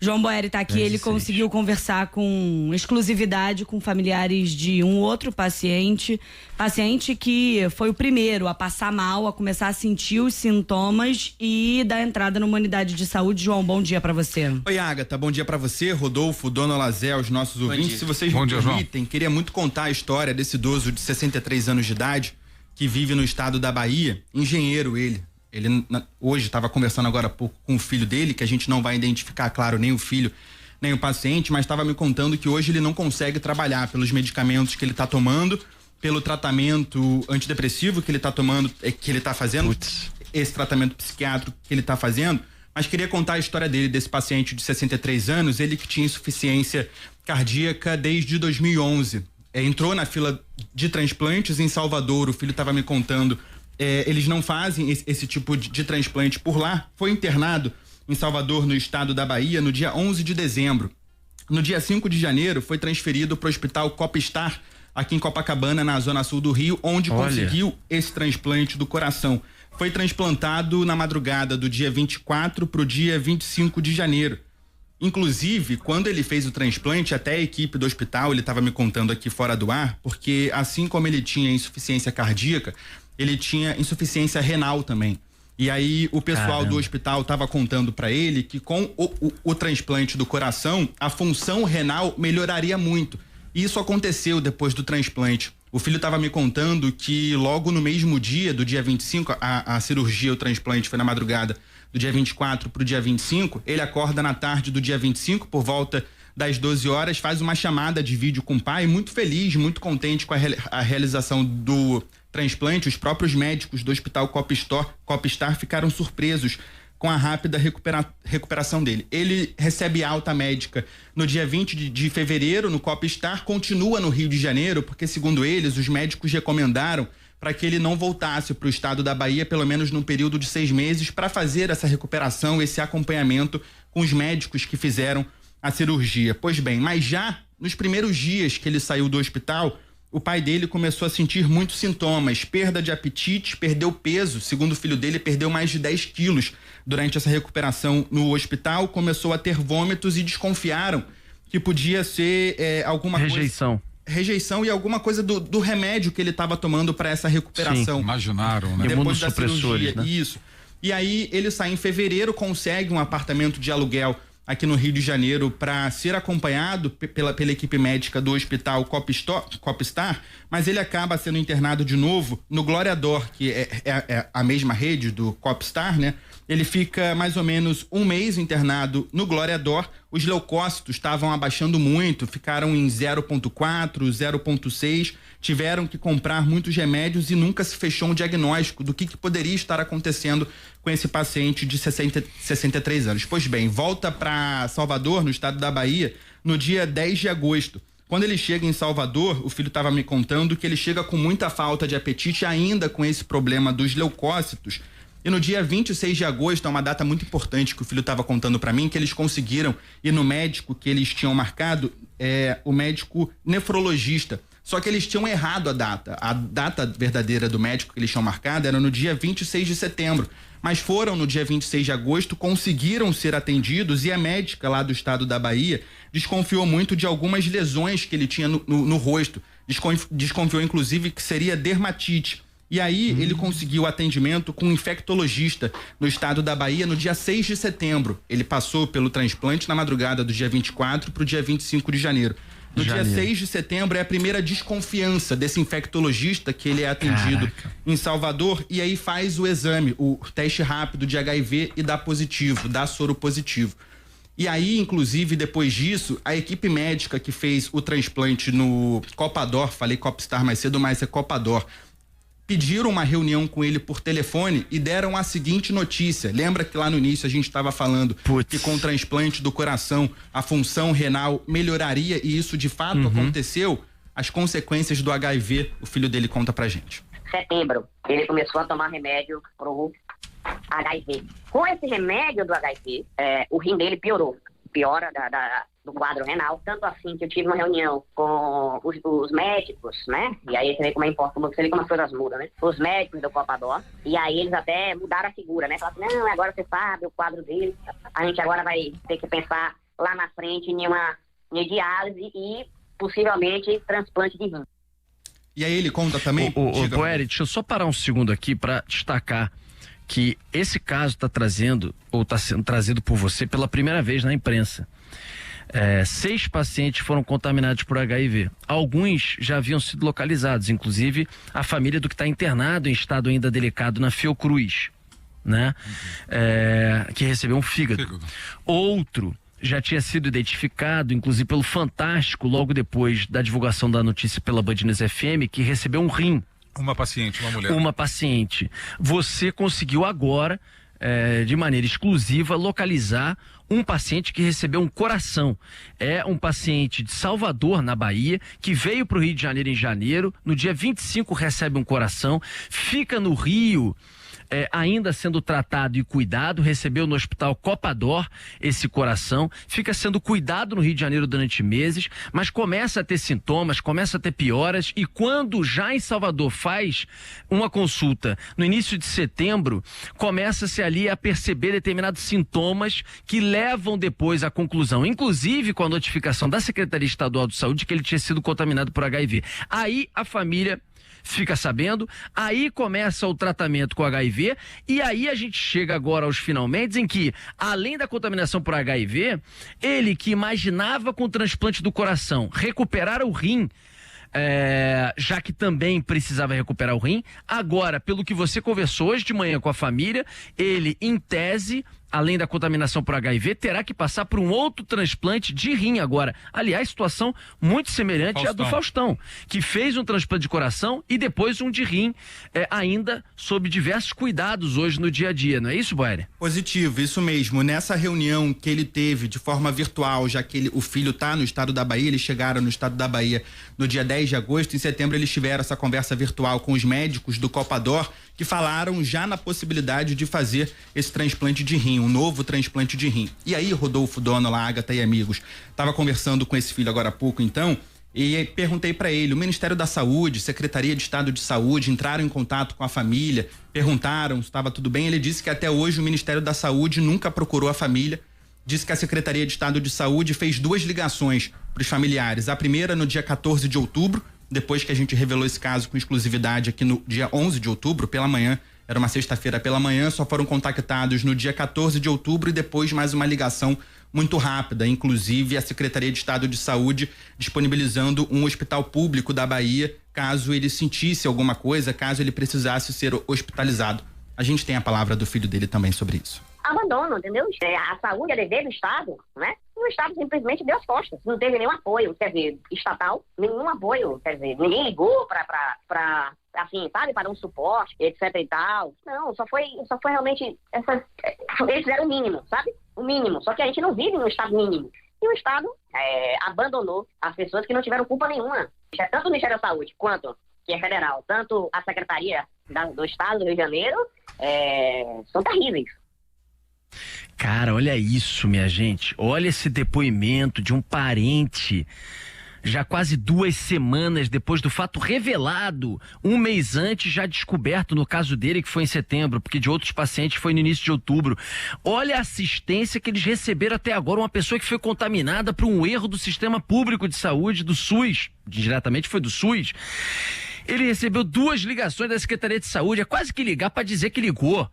João Boeri tá aqui, ele conseguiu conversar com exclusividade com familiares de um outro paciente que foi o primeiro a passar mal, a começar a sentir os sintomas e dar entrada numa unidade de saúde. João, bom dia pra você. Oi, Agatha, bom dia pra você, Rodolfo, Dona Lazé, os nossos ouvintes. Se vocês me permitem, queria muito contar a história desse idoso de 63 anos de idade que vive no estado da Bahia, engenheiro ele. Ele hoje estava conversando agora há pouco com o filho dele, que a gente não vai identificar, claro, nem o filho, nem o paciente, mas estava me contando que hoje ele não consegue trabalhar pelos medicamentos que ele está tomando, pelo tratamento antidepressivo que ele está tomando, que ele está fazendo, esse tratamento psiquiátrico que ele está fazendo. Mas queria contar a história dele, desse paciente de 63 anos, ele que tinha insuficiência cardíaca desde 2011. Entrou na fila de transplantes em Salvador, o filho estava me contando. Eles não fazem esse tipo de transplante por lá. Foi internado em Salvador, no estado da Bahia, no dia 11 de dezembro. No dia 5 de janeiro, foi transferido para o Hospital Copistar, aqui em Copacabana, na zona sul do Rio, onde conseguiu esse transplante do coração. Foi transplantado na madrugada do dia 24 para o dia 25 de janeiro. Inclusive, quando ele fez o transplante, até a equipe do hospital, ele estava me contando aqui fora do ar, porque assim como ele tinha insuficiência cardíaca, ele tinha insuficiência renal também. E aí o pessoal do hospital estava contando para ele que com o transplante do coração, a função renal melhoraria muito. E isso aconteceu depois do transplante. O filho estava me contando que logo no mesmo dia, do dia 25, a cirurgia, o transplante foi na madrugada do dia 24 para o dia 25, ele acorda na tarde do dia 25, por volta das 12 horas, faz uma chamada de vídeo com o pai, muito feliz, muito contente com a realização do transplante. Os próprios médicos do Hospital Copistar ficaram surpresos com a rápida recuperação dele. Ele recebe alta médica no dia 20 de fevereiro no Copistar, continua no Rio de Janeiro, porque segundo eles, os médicos recomendaram para que ele não voltasse para o estado da Bahia, pelo menos num período de 6 meses, para fazer essa recuperação, esse acompanhamento com os médicos que fizeram a cirurgia. Pois bem, mas já nos primeiros dias que ele saiu do hospital, o pai dele começou a sentir muitos sintomas, perda de apetite, perdeu peso, segundo o filho dele, perdeu mais de 10 quilos durante essa recuperação no hospital, começou a ter vômitos e desconfiaram que podia ser alguma rejeição e alguma coisa do remédio que ele estava tomando para essa recuperação. Sim, imaginaram, né? Depois da cirurgia, né? Isso. E aí ele sai em fevereiro, consegue um apartamento de aluguel aqui no Rio de Janeiro para ser acompanhado pela equipe médica do Hospital Copistar, mas ele acaba sendo internado de novo no Glória D'Or, que é a mesma rede do Copistar, né? Ele fica mais ou menos um mês internado no Glória D'Or. Os leucócitos estavam abaixando muito, ficaram em 0,4, 0,6, tiveram que comprar muitos remédios e nunca se fechou um diagnóstico do que poderia estar acontecendo com esse paciente de 63 anos. Pois bem, volta para Salvador, no estado da Bahia, no dia 10 de agosto. Quando ele chega em Salvador, o filho estava me contando que ele chega com muita falta de apetite, ainda com esse problema dos leucócitos. E no dia 26 de agosto, é uma data muito importante que o filho estava contando para mim, que eles conseguiram ir no médico que eles tinham marcado, o médico nefrologista. Só que eles tinham errado a data. A data verdadeira do médico que eles tinham marcado era no dia 26 de setembro. Mas foram no dia 26 de agosto, conseguiram ser atendidos e a médica lá do estado da Bahia desconfiou muito de algumas lesões que ele tinha no rosto. Desconfiou, inclusive, que seria dermatite. E aí ele conseguiu atendimento com um infectologista no estado da Bahia no dia 6 de setembro. Ele passou pelo transplante na madrugada do dia 24 para o dia 25 de janeiro. No dia 6 de setembro é a primeira desconfiança desse infectologista que ele é atendido em Salvador, e aí faz o exame, o teste rápido de HIV e dá positivo, dá soro positivo. E aí, inclusive, depois disso, a equipe médica que fez o transplante no Copador, falei Copistar mais cedo, mas é Copador, pediram uma reunião com ele por telefone e deram a seguinte notícia. Lembra que lá no início a gente estava falando que com o transplante do coração a função renal melhoraria, e isso de fato aconteceu? As consequências do HIV, o filho dele conta pra gente. Setembro, ele começou a tomar remédio pro HIV. Com esse remédio do HIV, o rim dele piorou. Piora do quadro renal, tanto assim que eu tive uma reunião com os médicos, né? E aí você vê como é importante, você vê como as coisas mudam, né? Os médicos do Copador, e aí eles até mudaram a figura, né? Falaram assim, não, agora você sabe o quadro dele, a gente agora vai ter que pensar lá na frente em uma diálise e possivelmente transplante de rim. E aí ele conta também... Boeri, deixa eu só parar um segundo aqui para destacar que esse caso está trazendo, ou está sendo trazido por você pela primeira vez na imprensa. 6 pacientes foram contaminados por HIV. Alguns já haviam sido localizados, inclusive a família do que está internado em estado ainda delicado na Fiocruz, né? Que recebeu um fígado. Outro já tinha sido identificado, inclusive pelo Fantástico, logo depois da divulgação da notícia pela Band News FM, que recebeu um rim. Uma paciente, uma mulher. Uma paciente. Você conseguiu agora, de maneira exclusiva, localizar um paciente que recebeu um coração. É um paciente de Salvador, na Bahia, que veio para o Rio de Janeiro em janeiro, no dia 25 recebe um coração, fica no Rio... ainda sendo tratado e cuidado, recebeu no hospital Copador esse coração, fica sendo cuidado no Rio de Janeiro durante meses, mas começa a ter sintomas, começa a ter pioras, e quando já em Salvador faz uma consulta no início de setembro, começa-se ali a perceber determinados sintomas que levam depois à conclusão, inclusive com a notificação da Secretaria Estadual de Saúde que ele tinha sido contaminado por HIV. Aí a família fica sabendo, aí começa o tratamento com HIV, e aí a gente chega agora aos finalmente em que, além da contaminação por HIV, ele que imaginava com o transplante do coração recuperar o rim, já que também precisava recuperar o rim, agora, pelo que você conversou hoje de manhã com a família, ele, em tese, além da contaminação por HIV, terá que passar por um outro transplante de rim agora. Aliás, situação muito semelhante à do Faustão, que fez um transplante de coração e depois um de rim, ainda sob diversos cuidados hoje no dia a dia, não é isso, Boeri? Positivo, isso mesmo. Nessa reunião que ele teve de forma virtual, já que o filho está no estado da Bahia, eles chegaram no estado da Bahia no dia 10 de agosto, em setembro eles tiveram essa conversa virtual com os médicos do Copador, que falaram já na possibilidade de fazer esse transplante de rim, um novo transplante de rim. E aí, Rodolfo, Dona, Agatha e amigos, estava conversando com esse filho agora há pouco, então, e perguntei para ele, o Ministério da Saúde, Secretaria de Estado de Saúde, entraram em contato com a família, perguntaram se estava tudo bem. Ele disse que até hoje o Ministério da Saúde nunca procurou a família, disse que a Secretaria de Estado de Saúde fez 2 ligações para os familiares. A primeira no dia 14 de outubro, depois que a gente revelou esse caso com exclusividade aqui no dia 11 de outubro, pela manhã, era uma sexta-feira pela manhã, só foram contactados no dia 14 de outubro e depois mais uma ligação muito rápida, inclusive a Secretaria de Estado de Saúde disponibilizando um hospital público da Bahia, caso ele sentisse alguma coisa, caso ele precisasse ser hospitalizado. A gente tem a palavra do filho dele também sobre isso. Abandono, entendeu? A saúde é dever do Estado, né? O Estado simplesmente deu as costas, não teve nenhum apoio, quer dizer, estatal, nenhum apoio, quer dizer, ninguém ligou para assim, sabe, para um suporte, etc e tal. Não, só foi realmente eles fizeram o mínimo, sabe? O mínimo, só que a gente não vive num Estado mínimo. E o Estado abandonou as pessoas que não tiveram culpa nenhuma. Tanto o Ministério da Saúde quanto, que é federal, tanto a Secretaria do Estado do Rio de Janeiro, são terríveis. Cara, olha isso, minha gente. Olha esse depoimento de um parente, já quase 2 semanas depois do fato revelado, 1 mês antes, já descoberto no caso dele, que foi em setembro, porque de outros pacientes foi no início de outubro. Olha a assistência que eles receberam até agora, uma pessoa que foi contaminada por um erro do sistema público de saúde, do SUS, diretamente foi do SUS. Ele recebeu 2 ligações da Secretaria de Saúde, é quase que ligar para dizer que ligou.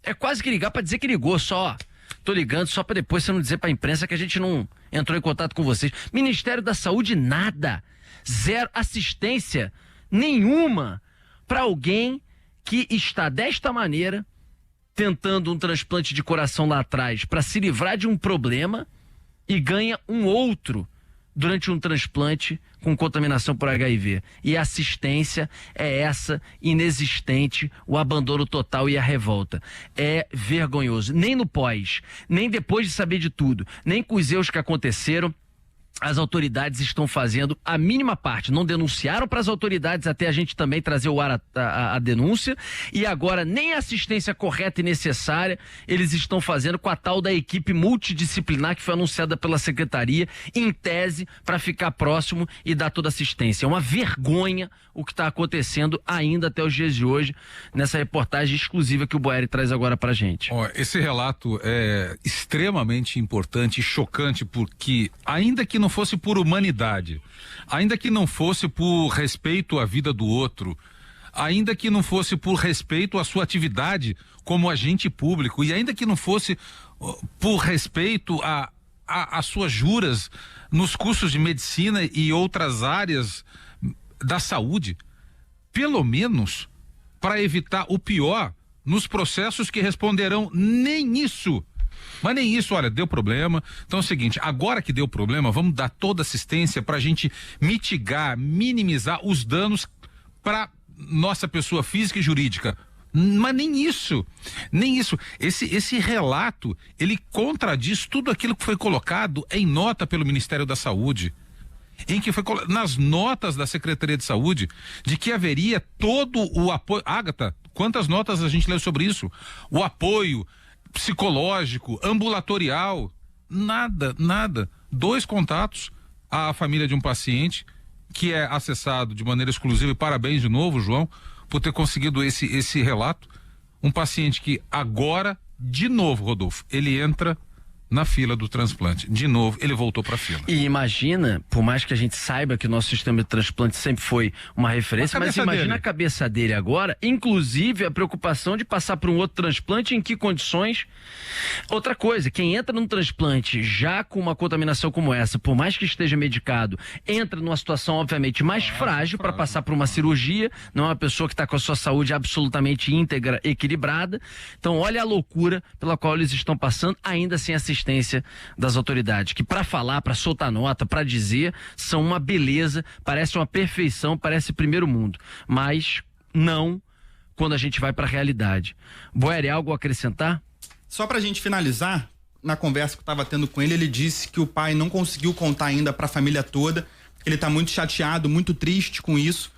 É quase que ligar para dizer que ligou, só. Tô ligando só para depois você não dizer para a imprensa que a gente não entrou em contato com vocês. Ministério da Saúde, nada. 0 assistência nenhuma para alguém que está desta maneira tentando um transplante de coração lá atrás para se livrar de um problema e ganha um outro durante um transplante com contaminação por HIV. E a assistência é essa, inexistente, o abandono total e a revolta. É vergonhoso. Nem no pós, nem depois de saber de tudo, nem com os erros que aconteceram, as autoridades estão fazendo a mínima parte, não denunciaram para as autoridades até a gente também trazer o ar a denúncia, e agora nem a assistência correta e necessária eles estão fazendo com a tal da equipe multidisciplinar que foi anunciada pela secretaria, em tese, para ficar próximo e dar toda assistência. É uma vergonha o que está acontecendo ainda até os dias de hoje, nessa reportagem exclusiva que o Boeri traz agora para a gente. Esse relato é extremamente importante e chocante, porque ainda que não fosse por humanidade, ainda que não fosse por respeito à vida do outro, ainda que não fosse por respeito à sua atividade como agente público, e ainda que não fosse por respeito às suas juras nos cursos de medicina e outras áreas da saúde, pelo menos para evitar o pior nos processos que responderão, nem isso. Mas nem isso, olha, deu problema. Então é o seguinte, agora que deu problema, vamos dar toda assistência para a gente mitigar, minimizar os danos para nossa pessoa física e jurídica. Mas nem isso. Esse relato, ele contradiz tudo aquilo que foi colocado em nota pelo Ministério da Saúde, em que foi nas notas da Secretaria de Saúde, de que haveria todo o apoio. Ágata, quantas notas a gente leu sobre isso? O apoio psicológico, ambulatorial, nada. 2 contatos à família de um paciente que é acessado de maneira exclusiva, e parabéns de novo, João, por ter conseguido esse relato. Um paciente que agora, de novo, Rodolfo, ele entra na fila do transplante. De novo, ele voltou para a fila. E imagina, por mais que a gente saiba que o nosso sistema de transplante sempre foi uma referência, mas imagina a cabeça dele agora, inclusive a preocupação de passar por um outro transplante, em que condições. Outra coisa, quem entra num transplante já com uma contaminação como essa, por mais que esteja medicado, entra numa situação obviamente mais frágil para passar por uma cirurgia, não é uma pessoa que está com a sua saúde absolutamente íntegra, equilibrada. Então olha a loucura pela qual eles estão passando, ainda sem assistência das autoridades, que para falar, para soltar nota, para dizer, são uma beleza, parece uma perfeição, parece primeiro mundo, mas não quando a gente vai para a realidade. Boeri, algo a acrescentar? Só pra gente finalizar, na conversa que eu tava tendo com ele, ele disse que o pai não conseguiu contar ainda pra família toda, que ele tá muito chateado, muito triste com isso,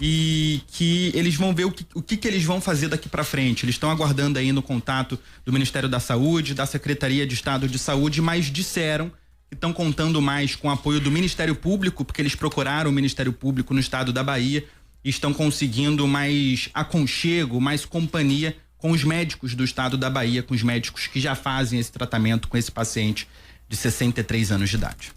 e que eles vão ver o que eles vão fazer daqui para frente. Eles estão aguardando aí no contato do Ministério da Saúde, da Secretaria de Estado de Saúde, mas disseram que estão contando mais com o apoio do Ministério Público, porque eles procuraram o Ministério Público no estado da Bahia e estão conseguindo mais aconchego, mais companhia com os médicos do estado da Bahia, com os médicos que já fazem esse tratamento com esse paciente de 63 anos de idade.